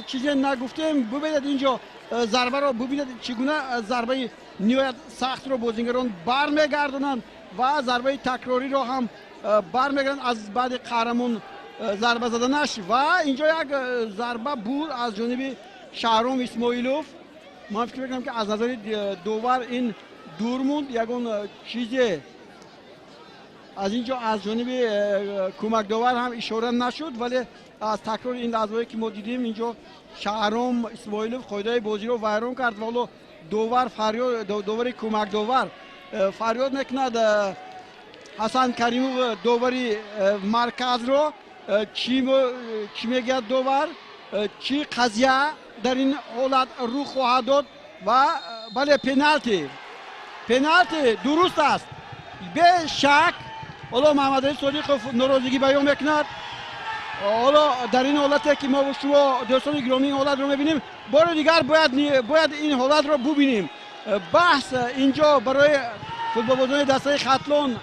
چیزی نگفتیم. ببینید اینجا ضربه رو ببینید چگونه ضربه نهایت سخت رو بازیگران برمیگردونن و ضربه تکراری رو هم برمیگردن از بعد قهرمان ضربه زدنش. و اینجا یک ضربه بود از جانب شهرام اسماعیلوف. من فکر میکنم که از نظر دوور این دور موند، یگون چیزی از اینجا از جانب کمک داور هم اشاره نشد، ولی از تکرار این لحظه‌ای که ما دیدیم اینجا شهرام اسماعیلوف قاعده بازی رو ویران کرد. ولی دوور فریاد، دوور کمک داور فریاد میکند حسن کریموف دوری مرکز رو چی میگه دوور، چی قضیه در این حالت رو خواهد داد. و بله پنالتی درست است به شک. حالا محمد علی صادقov ناراضگی بیان میکند. حالا در این حالتی که ما شما دوستان گرامی این حالت رو میبینیم، بار دیگر باید این حالت رو ببینیم. بحث اینجا برای فوتبال بازان دسته خطلان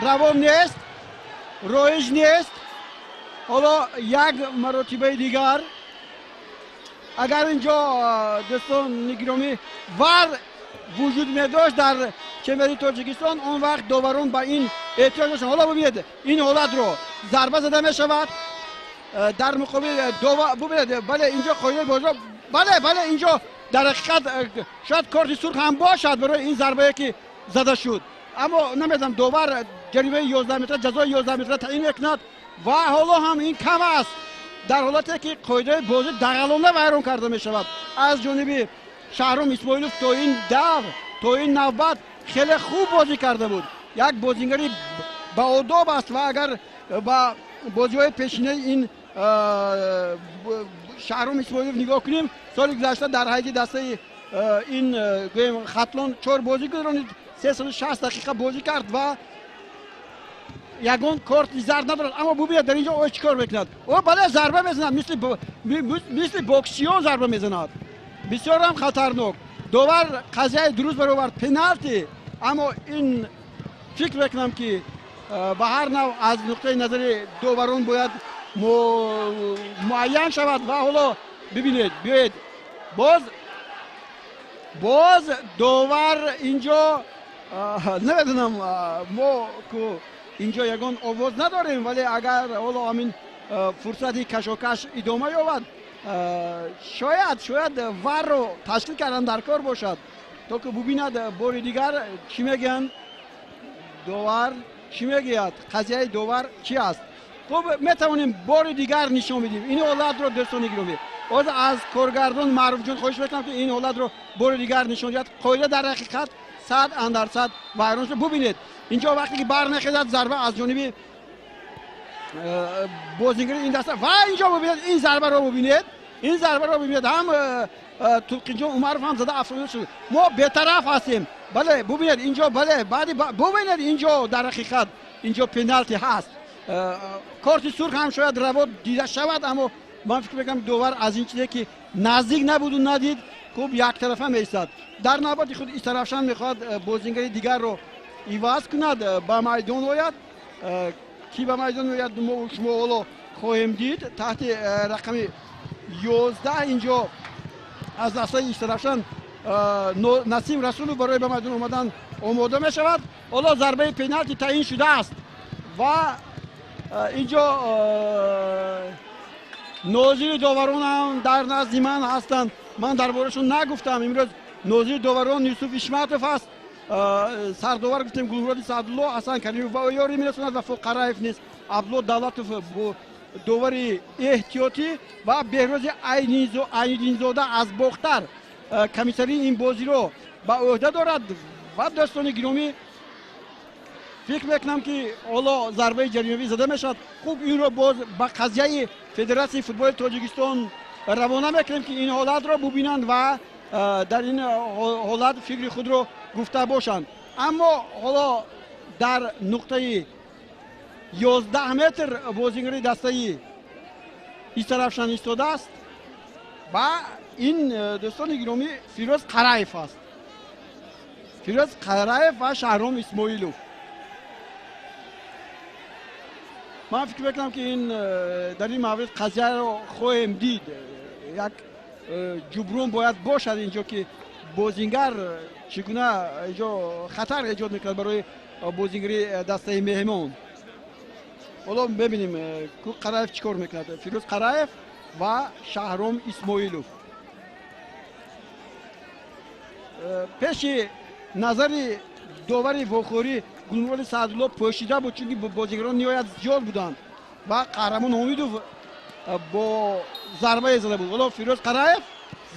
روان نیست، رایج نیست. حالا یک مرتبه دیگر اگر اینجا دوستان گرامی ور وجود می داشت در کمری تاجیکستان، اون وقت داوران با این احتیاج داشتن. حالا ببینید این حالت رو ضربه زده می شود در مقابل داور. ببینید بله اینجا قاعده بازی، بله اینجا در حقیقت شاید کارت سرخ هم باشد برای این ضربه که زده شد، اما نمیدونم داور جریمه 11 متر جزای 11 متر تعیین میکند و حالا هم این کم است در حالتی که قاعده بازی دغلانه ویران کرده می شود از جانب شهرام اسماعیلوف. تا این نوبت خیلی خوب بازی کرده بود، یک بازیگری با آداب است و اگر با بازی‌های پیشینه این شهرام اسماعیلوف نگاه کنیم، سال گذشته در حیط دسته این خطلان 4 بازی گذرانید، 360 دقیقه بازی کرد و یگان کارت زرد ندارد. اما ببینید در اینجا او چیکار میکند، او بله ضربه میزند، مثل بوکسیون ضربه میزند، بسیار هم خطرناک. داور قضیه درست برآورد پنالتی، اما این فکر میکنم که به هر نوع از نقطه نظر داوران باید معین شود. و حالا ببینید بیاید باز داور اینجا نمیدونم ما که اینجا یگان آواز نداریم، ولی اگر حالا همین فرصتی کشاکش ادامه یابد شاید ور رو تشکیل کردن در کار باشد تا که ببیند بار دیگر چی میگن داور، چی میگوید قضیه داور چی است. خب میتوانیم بار دیگر نشان بدیم این حالت رو. دوستان گرامی از کارگردان معروف جان خواهش میکنم که این حالت رو بار دیگر نشان دهد. قاعده در حقیقت 100% ویران شد. ببینید اینجا وقتی که برمیخیزد ضربه از جانب بازیگر این دسته و اینجا ببینید این ضربه رو ببینید هم توقی جان عمرو هم زده افسانه شد. ما بی‌طرف هستیم. بله ببینید اینجا ببینید اینجا در حقیقت اینجا پنالتی هست. کارت سرخ هم شاید روا دیده شود، اما من فکر میکنم داور از این چیزی که نزدیک نبود و ندید خوب یک طرفه میستاد. در نوبت خود استرافشان میخواد بازیگر دیگر رو ایواز کند با میدان آید. کی با میدان آید ما شما حالا خواهیم دید. تحت رقم 11 اینجا از دسته استرافشان نسیم رسول برای به میدان اومدن آماده می شود. حالا ضربه پنالتی تعیین شده است و اینجا ناظر داوران هم در نزد من هستند. من دربارشون نگفتم. امروز ناظر داوران یوسف اشمتوف است، سرداور گفتیم گلمراد سعدالله، حسن کریموف و یاری میرسوند و فوق رایف نیست عبدالله دولتوف داوری احتیاطی و بهروز عین‌زاده از باختر کمیسری این بازی رو به عهده دارد. و دوستان گرامی فکر میکنم که حالا ضربه جریمه‌ای زده میشد. خوب این رو باز با قضیه فدراسیون فوتبال تاجیکستان روانه میکنیم که این حالت رو ببینند و در این حالت فکر خود رو گفته باشند. اما حالا در نقطه 11 متر بازیگری دسته استرافشان ایستاده است و این دوستان گرامی فیروز قرایف است. فیروز قرایف و شهرام اسماعیلوف. من فکر میکنم که این در این مورد قضیه رو خواهیم دید. یک جبران باید باشد اینجا که بازیگر چگونه اینجا خطر ایجاد میکند برای بازیگری دسته مهمان. حالا ببینیم که قرایف چیکار میکند. فیروز قرایف و شهرام اسماعیلوف. پیش نظر داور واخوری گلمراد سعدالله پوشیده بود چون بازیگران نهایت زیاد بودند و قهرمان حمیدوف با ضربه زده بود. حالا فیروز قرایف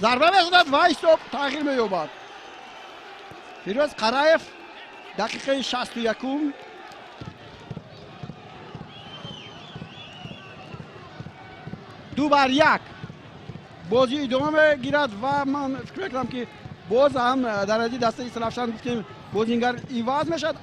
ضربه میزند و استاپ تغییر مییابد. فیروز قرایف دقیقه 61 2-1 بازی ادامه میگیرد و من فکر میکنم که باز هم در از دسته اسلافشان گفتیم بازیگر ایواز میشد.